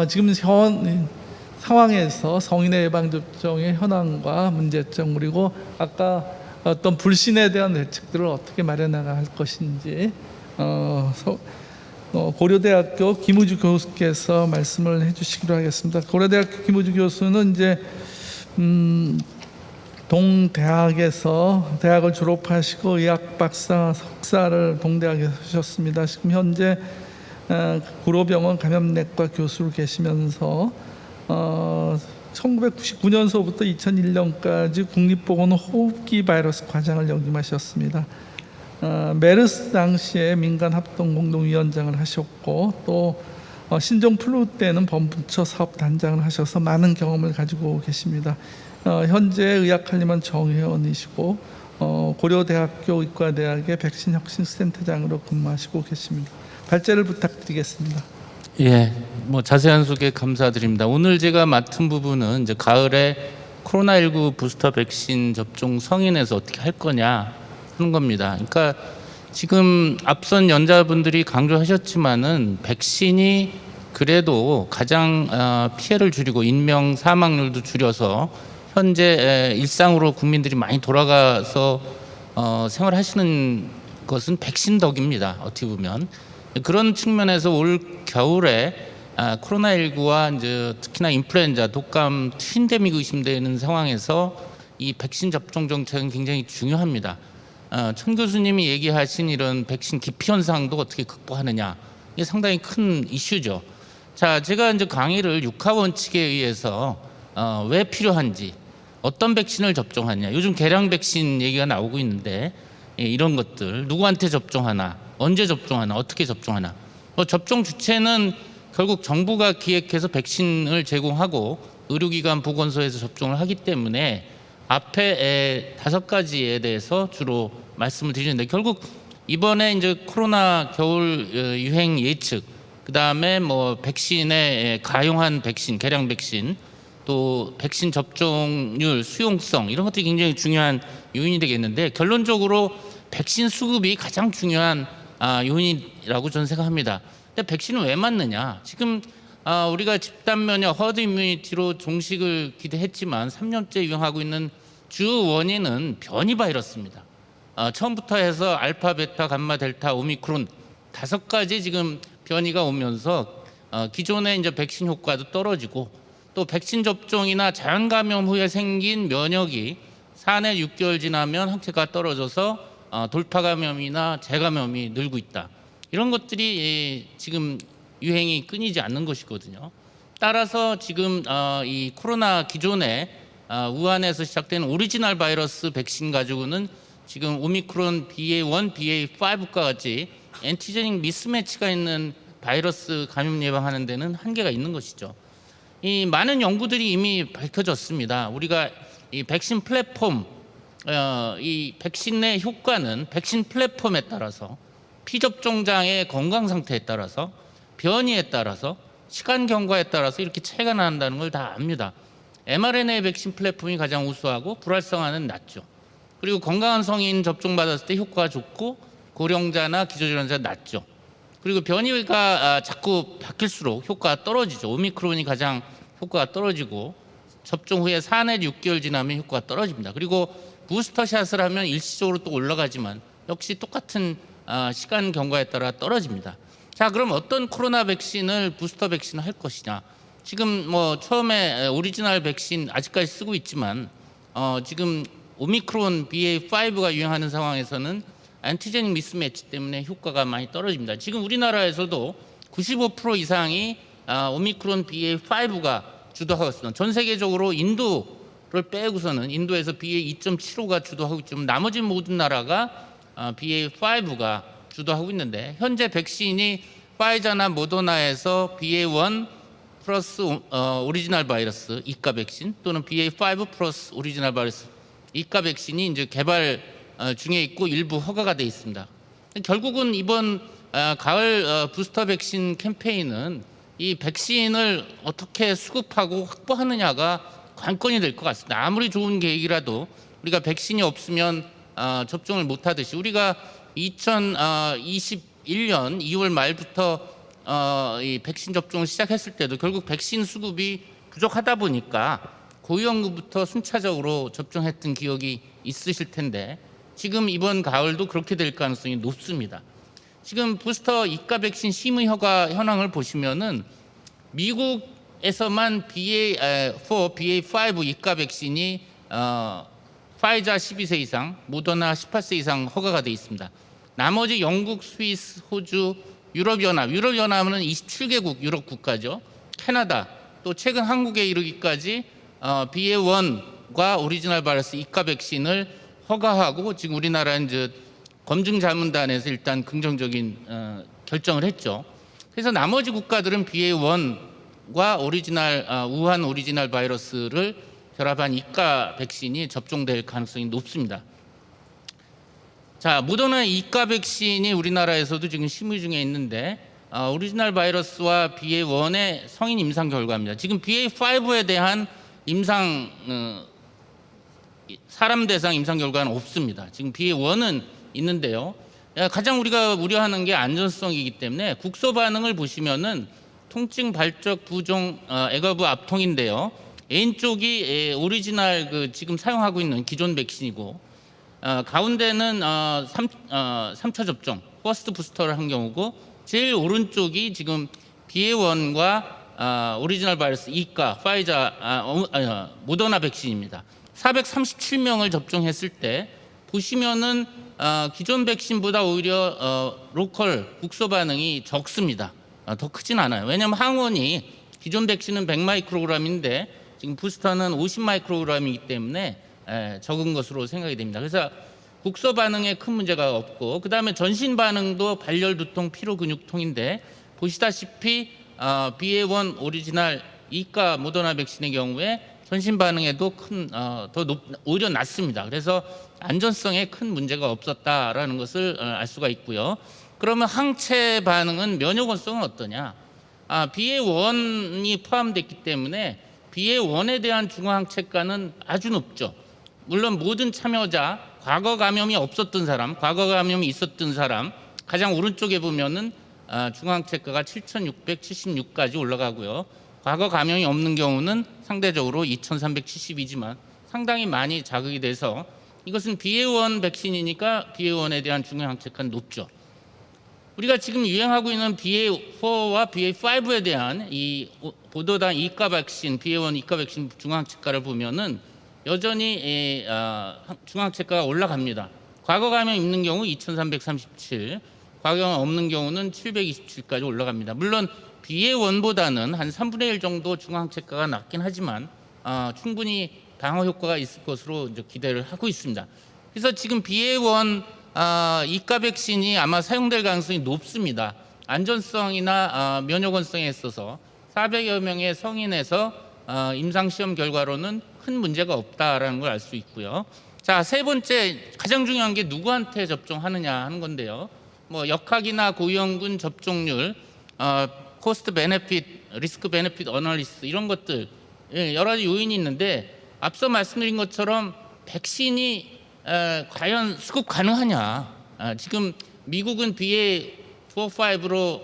지금 현 상황에서 성인의 예방접종의 현황과 문제점, 그리고 아까 어떤 불신에 대한 대책들을 어떻게 마련해야 할 것인지 고려대학교 김우주 교수께서 말씀을 해주시기로 하겠습니다. 고려대학교 김우주 교수는 이제 동대학에서 대학을 졸업하시고 의학 박사, 석사를 동대학에서 하셨습니다. 지금 현재 구로병원 감염내과 교수로 계시면서 1999년서부터 2001년까지 국립보건호흡기 바이러스 과장을 역임하셨습니다. 메르스 당시에 민간합동공동위원장을 하셨고, 또 신종플루 때는 범부처 사업단장을 하셔서 많은 경험을 가지고 계십니다. 현재 의학한림원 정회원이시고 고려대학교 의과대학의 백신혁신센터장으로 근무하시고 계십니다. 발제를 부탁드리겠습니다. 예, 자세한 소개 감사드립니다. 오늘 제가 맡은 부분은 이제 가을에 코로나19 부스터 백신 접종 성인에서 어떻게 할 거냐 하는 겁니다. 그러니까 지금 앞선 연자분들이 강조하셨지만은 백신이 그래도 가장 피해를 줄이고 인명 사망률도 줄여서 현재 일상으로 국민들이 많이 돌아가서 생활하시는 것은 백신 덕입니다. 어떻게 보면 그런 측면에서 올 겨울에 코로나19와 이제 특히나 인플루엔자, 독감, 트윈데믹 의심되는 상황에서 이 백신 접종 정책은 굉장히 중요합니다. 천 교수님이 얘기하신 이런 백신 기피 현상도 어떻게 극복하느냐, 이게 상당히 큰 이슈죠. 자, 제가 이제 강의를 6하 원칙에 의해서 왜 필요한지, 어떤 백신을 접종하냐, 요즘 개량 백신 얘기가 나오고 있는데 이런 것들 누구한테 접종하나, 언제 접종하나, 어떻게 접종하나, 접종 주체는 결국 정부가 기획해서 백신을 제공하고 의료기관 보건소에서 접종을 하기 때문에 앞에 5가지에 대해서 주로 말씀을 드리는데, 결국 이번에 이제 코로나 겨울 유행 예측, 그 다음에 백신에 가용한 백신, 개량 백신, 또 백신 접종률, 수용성, 이런 것들이 굉장히 중요한 요인이 되겠는데, 결론적으로 백신 수급이 가장 중요한 요인이라고 저는 생각합니다. 근데 백신은 왜 맞느냐? 지금 우리가 집단 면역, 허드 이뮤니티로 종식을 기대했지만 3년째 유행하고 있는 주 원인은 변이 바이러스입니다. 처음부터 해서 알파, 베타, 감마, 델타, 오미크론 5가지 지금 변이가 오면서 기존의 이제 백신 효과도 떨어지고, 또 백신 접종이나 자연 감염 후에 생긴 면역이 4내 6개월 지나면 항체가 떨어져서 돌파 감염이나 재감염이 늘고 있다. 이런 것들이 지금 유행이 끊이지 않는 것이거든요. 따라서 지금 이 코로나 기존에 우한에서 시작된 오리지널 바이러스 백신 가지고는 지금 오미크론 BA1, BA5과 같이 엔티제닉 미스매치가 있는 바이러스 감염 예방하는 데는 한계가 있는 것이죠. 이 많은 연구들이 이미 밝혀졌습니다. 우리가 이 백신 플랫폼, 이 백신의 효과는 백신 플랫폼에 따라서, 피접종자의 건강 상태에 따라서, 변이에 따라서, 시간 경과에 따라서 이렇게 차이가 난다는 걸 다 압니다. mRNA 백신 플랫폼이 가장 우수하고 불활성화는 낮죠. 그리고 건강한 성인 접종받았을 때 효과가 좋고 고령자나 기저질환자 낮죠. 그리고 변이가 자꾸 바뀔수록 효과가 떨어지죠. 오미크론이 가장 효과가 떨어지고, 접종 후에 4내 6개월 지나면 효과가 떨어집니다. 그리고 부스터샷을 하면 일시적으로 또 올라가지만 역시 똑같은 시간 경과에 따라 떨어집니다. 자, 그럼 어떤 코로나 백신을 부스터 백신을 할 것이냐? 지금 처음에 오리지널 백신 아직까지 쓰고 있지만 지금 오미크론 BA5가 유행하는 상황에서는 엔티제닉 미스매치 때문에 효과가 많이 떨어집니다. 지금 우리나라에서도 95% 이상이 오미크론 BA5가 주도하고 있습니다. 전 세계적으로 인도를 빼고서는 인도에서 BA2.75가 주도하고 있지만 나머지 모든 나라가 BA5가 주도하고 있는데, 현재 백신이 파이자나 모더나에서 BA1 플러스 오리지널 바이러스 2가 백신, 또는 BA5 플러스 오리지널 바이러스 2가 백신이 이제 개발 중에 있고 일부 허가가 돼 있습니다. 결국은 이번 가을 부스터 백신 캠페인은 이 백신을 어떻게 수급하고 확보하느냐가 관건이 될 것 같습니다. 아무리 좋은 계획이라도 우리가 백신이 없으면 접종을 못 하듯이 우리가 2021년 2월 말부터 이 백신 접종을 시작했을 때도 결국 백신 수급이 부족하다 보니까 고위험군부터 순차적으로 접종했던 기억이 있으실 텐데 지금 이번 가을도 그렇게 될 가능성이 높습니다. 지금 부스터 2가 백신 심의 허가 현황을 보시면은 미국에서만 BA4, BA5 2가 백신이 파이자 12세 이상, 모더나 18세 이상 허가가 되어 있습니다. 나머지 영국, 스위스, 호주, 유럽연합은 27개국 유럽 국가죠. 캐나다, 또 최근 한국에 이르기까지 BA1과 오리지널 바이러스 2가 백신을 허가하고 지금 우리나라는 이제 검증자문단에서 일단 긍정적인 결정을 했죠. 그래서 나머지 국가들은 BA1과 우한 오리지널 바이러스를 결합한 2가 백신이 접종될 가능성이 높습니다. 자, 모더나 2가 백신이 우리나라에서도 지금 심의 중에 있는데 오리지널 바이러스와 BA1의 성인 임상 결과입니다. 지금 BA5에 대한 사람 대상 임상 결과는 없습니다. 지금 BA1은 있는데요. 가장 우리가 우려하는 게 안전성이기 때문에 국소 반응을 보시면은 통증, 발적, 부종, 애거부, 압통인데요. 왼쪽이 오리지널 지금 사용하고 있는 기존 백신이고 가운데는 3차 접종, 퍼스트 부스터를 한 경우고 제일 오른쪽이 지금 BA1과 오리지널 바이러스 2가 파이자 모더나 백신입니다. 437명을 접종했을 때 보시면은 기존 백신보다 오히려 로컬 국소 반응이 적습니다. 더 크진 않아요. 왜냐하면 항원이 기존 백신은 100 마이크로그램인데 지금 부스터는 50 마이크로그램이기 때문에 적은 것으로 생각이 됩니다. 그래서 국소 반응에 큰 문제가 없고 그 다음에 전신 반응도 발열, 두통, 피로, 근육통인데 보시다시피 BA1 오리지널 2가 모더나 백신의 경우에 전신 반응에도 오히려 낮습니다. 그래서 안전성에 큰 문제가 없었다라는 것을 알 수가 있고요. 그러면 항체 반응은 면역원성은 어떠냐? BA1이 포함됐기 때문에 BA1에 대한 중화항체가는 아주 높죠. 물론 모든 참여자, 과거 감염이 없었던 사람, 과거 감염이 있었던 사람, 가장 오른쪽에 보면은 중화항체가가 7,676까지 올라가고요. 과거 감염이 없는 경우는 상대적으로 2,372지만 상당히 많이 자극이 돼서 이것은 BA1 백신이니까 BA1에 대한 중화항체가는 높죠. 우리가 지금 유행하고 있는 BA4와 BA5에 대한 이 보도당 2가 백신, BA1 2가 백신 중화항체가를 보면은 여전히 중화항체가가 올라갑니다. 과거 감염 있는 경우 2,337, 과거 감염 없는 경우는 727까지 올라갑니다. 물론 BA1보다는 한 3분의 1 정도 중화항체가가 낮긴 하지만 충분히 방어 효과가 있을 것으로 이제 기대를 하고 있습니다. 그래서 지금 BA1 2가 백신이 아마 사용될 가능성이 높습니다. 안전성이나 면역원성에 있어서 400여 명의 성인에서 임상시험 결과로는 큰 문제가 없다라는 걸 알 수 있고요. 자, 세 번째 가장 중요한 게 누구한테 접종하느냐 하는 건데요. 뭐 역학이나 고위험군 접종률, 코스트 베네핏, 리스크 베네핏 어널리스 이런 것들 여러 가지 요인이 있는데 앞서 말씀드린 것처럼 백신이 과연 수급 가능하냐? 지금 미국은 BA4, 5로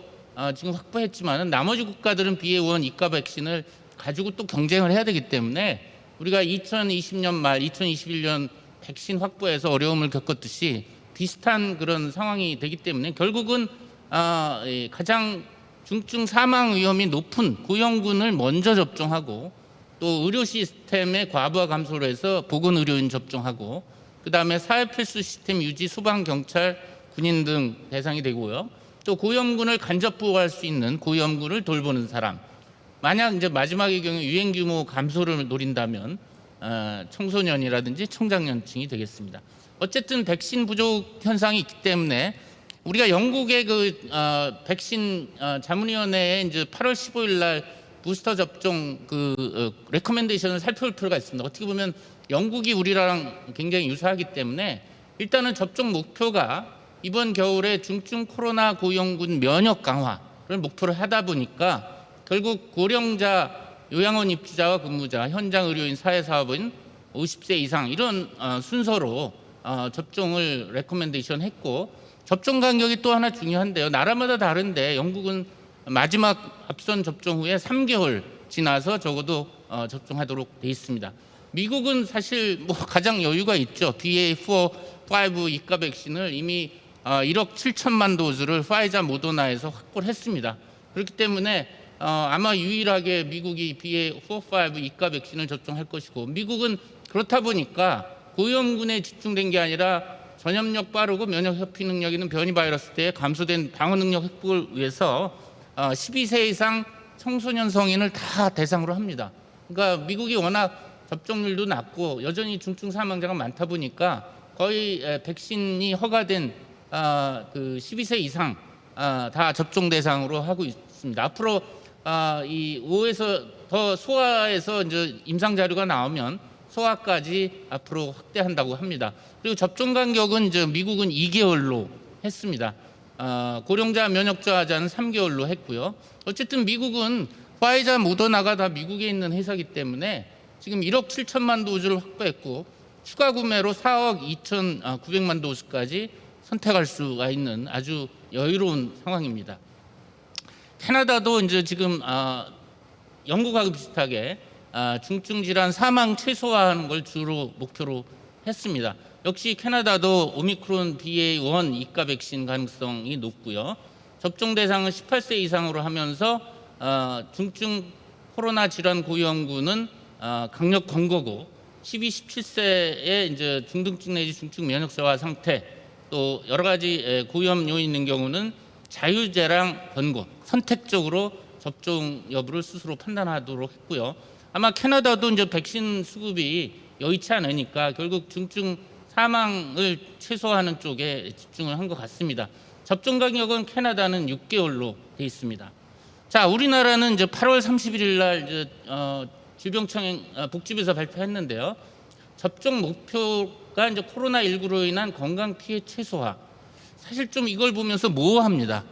지금 확보했지만 나머지 국가들은 BA1, 2가 백신을 가지고 또 경쟁을 해야 되기 때문에 우리가 2020년 말, 2021년 백신 확보에서 어려움을 겪었듯이 비슷한 그런 상황이 되기 때문에 결국은 가장 중증 사망 위험이 높은 고위험군을 먼저 접종하고 또 의료 시스템의 과부하 감소를 해서 보건의료인 접종하고 그다음에 사회필수 시스템 유지, 소방, 경찰, 군인 등 대상이 되고요. 또 고위험군을 간접 보호할 수 있는 고위험군을 돌보는 사람. 만약 이제 마지막의 경우 유행 규모 감소를 노린다면 청소년이라든지 청장년층이 되겠습니다. 어쨌든 백신 부족 현상이 있기 때문에 우리가 영국의 백신 자문위원회에 이제 8월 15일 날 부스터 접종 레커멘데이션을 살펴볼 필요가 있습니다. 어떻게 보면 영국이 우리랑 굉장히 유사하기 때문에 일단은 접종 목표가 이번 겨울에 중증 코로나 고위험군 면역 강화를 목표로 하다 보니까 결국 고령자, 요양원 입주자와 근무자, 현장 의료인, 사회사업인 50세 이상 이런 순서로 접종을 레코멘데이션 했고, 접종 간격이 또 하나 중요한데요. 나라마다 다른데 영국은 마지막 앞선 접종 후에 3개월 지나서 적어도 접종하도록 돼 있습니다. 미국은 사실 뭐 가장 여유가 있죠. BA4, 5 이가 백신을 이미 1억 7천만 도즈를 파이자 모더나에서 확보를 했습니다. 그렇기 때문에 아마 유일하게 미국이 BA4, 5 이가 백신을 접종할 것이고, 미국은 그렇다 보니까 고위험군에 집중된 게 아니라 전염력 빠르고 면역 회피 능력 있는 변이 바이러스 때에 감소된 방어 능력 획득을 위해서 12세 이상 청소년 성인을 다 대상으로 합니다. 그러니까 미국이 워낙 접종률도 낮고 여전히 중증 사망자가 많다 보니까 거의 백신이 허가된 그 12세 이상 다 접종 대상으로 하고 있습니다. 앞으로 이 5에서 더 소아에서 이제 임상 자료가 나오면 소아까지 앞으로 확대한다고 합니다. 그리고 접종 간격은 이제 미국은 2개월로 했습니다. 고령자 면역 저하자는 3개월로 했고요. 어쨌든 미국은 파이자 모더나가 다 미국에 있는 회사이기 때문에 지금 1억 7천만 도즈를 확보했고, 추가 구매로 4억 2,900만 도즈까지 선택할 수가 있는 아주 여유로운 상황입니다. 캐나다도 이제 지금 영국하고 비슷하게 중증 질환 사망 최소화하는 걸 주로 목표로 했습니다. 역시 캐나다도 오미크론 BA1 이가 백신 가능성이 높고요. 접종 대상은 18세 이상으로 하면서 중증 코로나 질환 고위험군은 강력 권고고, 12, 17세의 이제 중등증 내지 중증 면역 저하 상태, 또 여러 가지 고위험 요인 있는 경우는 자유재량 권고, 선택적으로 접종 여부를 스스로 판단하도록 했고요. 아마 캐나다도 이제 백신 수급이 여의치 않으니까 결국 중증 사망을 최소화하는 쪽에 집중을 한 것 같습니다. 접종 간격은 캐나다는 6개월로 돼 있습니다. 자, 우리나라는 이제 8월 31일 날 이제 질병청 복지부에서 발표했는데요. 접종 목표가 이제 코로나19로 인한 건강 피해 최소화. 사실 좀 이걸 보면서 모호합니다.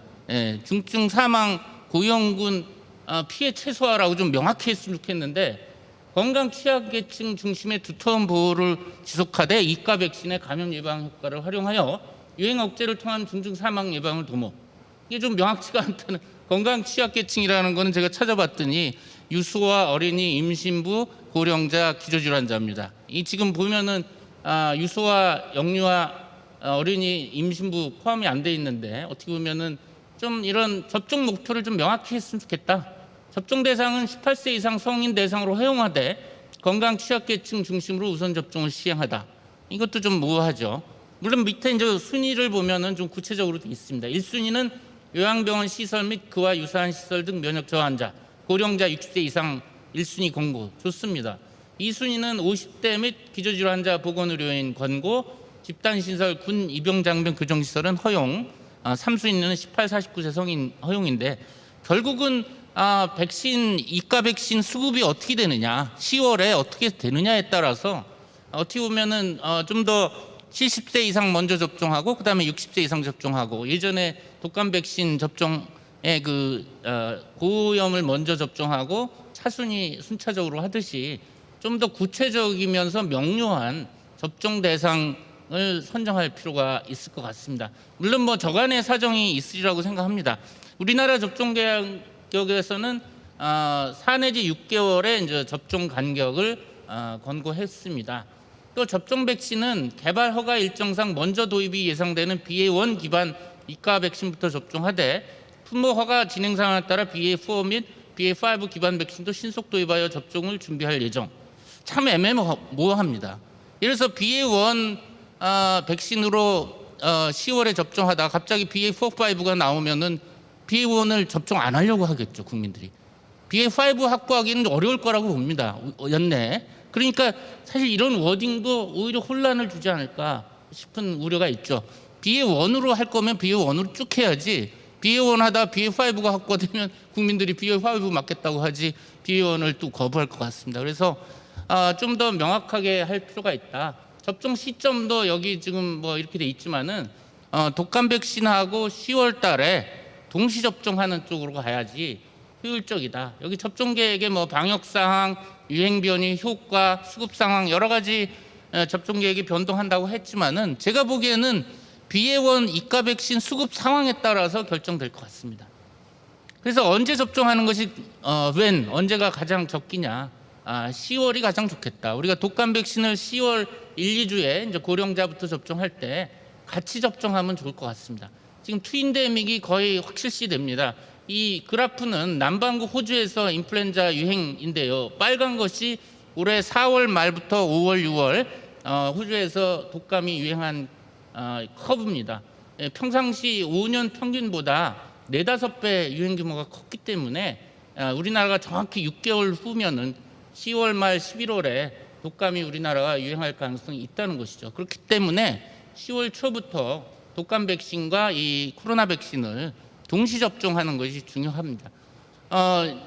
중증 사망 고위험군 피해 최소화라고 좀 명확히 했으면 좋겠는데, 건강 취약계층 중심의 두터운 보호를 지속하되 이가 백신의 감염 예방 효과를 활용하여 유행 억제를 통한 중증 사망 예방을 도모. 이게 좀 명확치가 않다는, 건강 취약계층이라는 거는 제가 찾아봤더니 유소아, 어린이, 임신부, 고령자, 기저질환자입니다. 이 지금 보면은 유소아, 영유아, 어린이, 임신부 포함이 안 돼 있는데, 어떻게 보면은 좀 이런 접종 목표를 좀 명확히 했으면 좋겠다. 접종 대상은 18세 이상 성인 대상으로 허용하되 건강 취약계층 중심으로 우선 접종을 시행하다. 이것도 좀 모호하죠. 물론 밑에 이제 순위를 보면은 좀 구체적으로 있습니다. 1순위는 요양병원 시설 및 그와 유사한 시설 등 면역 저하자, 고령자 60세 이상 1순위 권고, 좋습니다. 2순위는 50대 및 기저질환자 보건의료인 권고, 집단시설, 군 입영장병 교정시설은 허용, 3순위는 18, 49세 성인 허용인데, 결국은 백신, 이가 백신 수급이 어떻게 되느냐, 10월에 어떻게 되느냐에 따라서 어떻게 보면은 좀 더 70세 이상 먼저 접종하고 그다음에 60세 이상 접종하고, 예전에 독감 백신 접종에 그 고위험을 먼저 접종하고 차순위 순차적으로 하듯이 좀 더 구체적이면서 명료한 접종 대상을 선정할 필요가 있을 것 같습니다. 물론 뭐 저간의 사정이 있으리라고 생각합니다. 우리나라 접종 간격에서는 4 내지 6개월의 이제 접종 간격을 권고했습니다. 또 접종 백신은 개발 허가 일정상 먼저 도입이 예상되는 BA1 기반 이가 백신부터 접종하되, 품목 허가 진행 상황에 따라 BA4 및 BA5 기반 백신도 신속 도입하여 접종을 준비할 예정. 참 애매모호합니다. 예를 들어서 BA1 백신으로 10월에 접종하다 갑자기 BA4, 5가 나오면은 BA1을 접종 안 하려고 하겠죠, 국민들이. BA5 확보하기는 어려울 거라고 봅니다, 연내. 그러니까 사실 이런 워딩도 오히려 혼란을 주지 않을까 싶은 우려가 있죠. BA1으로 할 거면 BA1으로 쭉 해야지, BA1 하다 BA5가 확보되면 국민들이 BA5 맞겠다고 하지 BA1을 또 거부할 것 같습니다. 그래서 좀 더 명확하게 할 필요가 있다. 접종 시점도 여기 지금 뭐 이렇게 돼 있지만은 독감 백신하고 10월 달에 동시 접종하는 쪽으로 가야지, 효율적이다. 여기 접종 계획에 뭐 방역 사항, 유행 변이, 효과, 수급 상황 여러 가지 접종 계획이 변동한다고 했지만은 제가 보기에는 BA.1 이가 백신 수급 상황에 따라서 결정될 것 같습니다. 그래서 언제 접종하는 것이 언제가 가장 적기냐? 10월이 가장 좋겠다. 우리가 독감 백신을 10월 1, 2주에 이제 고령자부터 접종할 때 같이 접종하면 좋을 것 같습니다. 지금 트윈데믹이 거의 확실시됩니다. 이 그래프는 남반구 호주에서 인플루엔자 유행인데요. 빨간 것이 올해 4월 말부터 5월, 6월 호주에서 독감이 유행한 커브입니다. 평상시 5년 평균보다 4~5배 유행 규모가 컸기 때문에 우리나라가 정확히 6개월 후면은 10월 말 11월에 독감이 우리나라가 유행할 가능성이 있다는 것이죠. 그렇기 때문에 10월 초부터 독감 백신과 이 코로나 백신을 동시 접종하는 것이 중요합니다.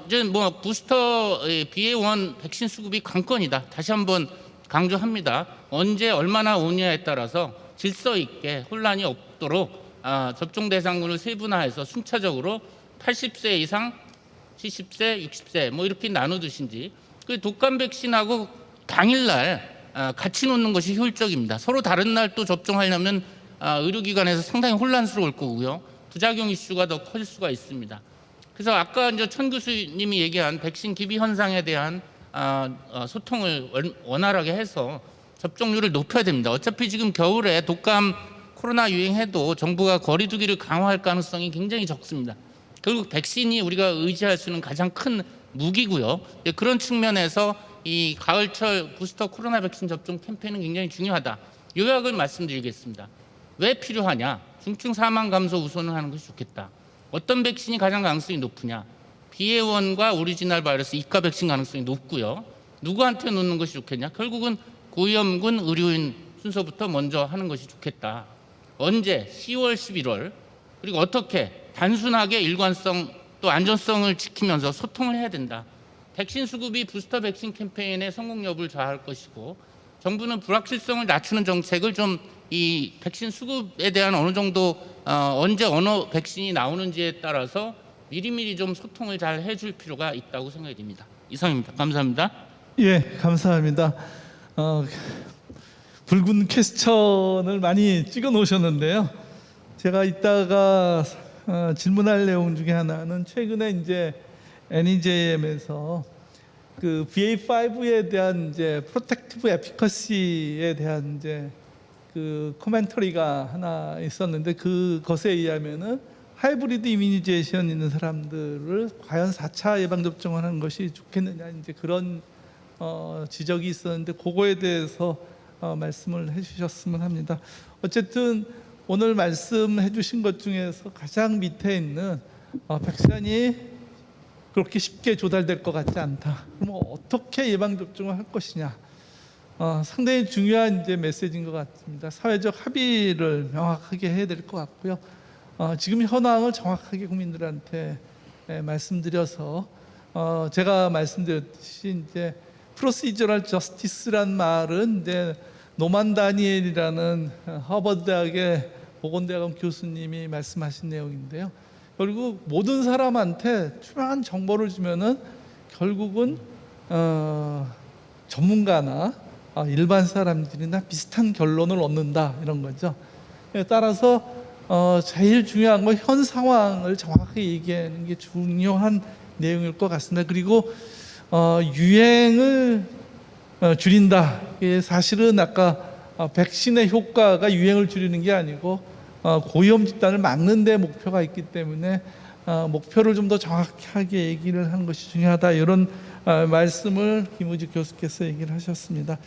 이제 뭐 부스터 BA.1 백신 수급이 관건이다. 다시 한번 강조합니다. 언제 얼마나 오냐에 따라서 질서 있게 혼란이 없도록 접종 대상군을 세분화해서 순차적으로 80세 이상, 70세, 60세 뭐 이렇게 나누듯인지 그 독감 백신하고 당일날 같이 놓는 것이 효율적입니다. 서로 다른 날 또 접종하려면 의료기관에서 상당히 혼란스러울 거고요. 부작용 이슈가 더 커질 수가 있습니다. 그래서 아까 이제 천 교수님이 얘기한 백신 기비 현상에 대한 소통을 원활하게 해서 접종률을 높여야 됩니다. 어차피 지금 겨울에 독감 코로나 유행해도 정부가 거리 두기를 강화할 가능성이 굉장히 적습니다. 결국 백신이 우리가 의지할 수 있는 가장 큰 무기고요. 그런 측면에서 이 가을철 부스터 코로나 백신 접종 캠페인은 굉장히 중요하다. 요약을 말씀드리겠습니다. 왜 필요하냐? 중증 사망 감소 우선을 하는 것이 좋겠다. 어떤 백신이 가장 가능성이 높으냐? BA.1과 오리지널 바이러스 이가 백신 가능성이 높고요. 누구한테 놓는 것이 좋겠냐? 결국은 고위험군 의료인 순서부터 먼저 하는 것이 좋겠다. 언제? 10월, 11월. 그리고 어떻게? 단순하게 일관성 또 안전성을 지키면서 소통을 해야 된다. 백신 수급이 부스터 백신 캠페인의 성공 여부를 좌우할 것이고 정부는 불확실성을 낮추는 정책을 좀 이 백신 수급에 대한 어느 정도 언제 어느 백신이 나오는지에 따라서 미리미리 좀 소통을 잘 해줄 필요가 있다고 생각이 됩니다. 이상입니다. 감사합니다. 예, 감사합니다. 붉은 퀘스천을 많이 찍어 놓으셨는데요. 제가 이따가 질문할 내용 중에 하나는 최근에 이제 NEJM에서 그 BA.5에 대한 이제 프로텍티브 에피커시에 대한 이제 그 코멘터리가 하나 있었는데 그것에 의하면은 하이브리드 이뮤니제이션 있는 사람들을 과연 4차 예방 접종을 하는 것이 좋겠느냐 이제 그런 지적이 있었는데 그거에 대해서 말씀을 해주셨으면 합니다. 어쨌든 오늘 말씀해 주신 것 중에서 가장 밑에 있는 백신이 그렇게 쉽게 조달될 것 같지 않다. 그럼 어떻게 예방 접종을 할 것이냐? 상당히 중요한 이제 메시지인 것 같습니다. 사회적 합의를 명확하게 해야 될 것 같고요. 지금 현황을 정확하게 국민들한테 말씀드려서 제가 말씀드렸듯이 이제 프로시저럴 저스티스란 말은 이제 노만 다니엘이라는 하버드 대학의 보건대학원 교수님이 말씀하신 내용인데요. 결국 모든 사람한테 투명한 정보를 주면은 결국은 전문가나 일반 사람들이나 비슷한 결론을 얻는다 이런 거죠. 따라서 제일 중요한 건 현 상황을 정확하게 얘기하는 게 중요한 내용일 것 같습니다. 그리고 유행을 줄인다. 이게 사실은 아까 백신의 효과가 유행을 줄이는 게 아니고 고위험 집단을 막는 데 목표가 있기 때문에 목표를 좀 더 정확하게 얘기를 하는 것이 중요하다. 이런 말씀을 김우직 교수께서 얘기를 하셨습니다.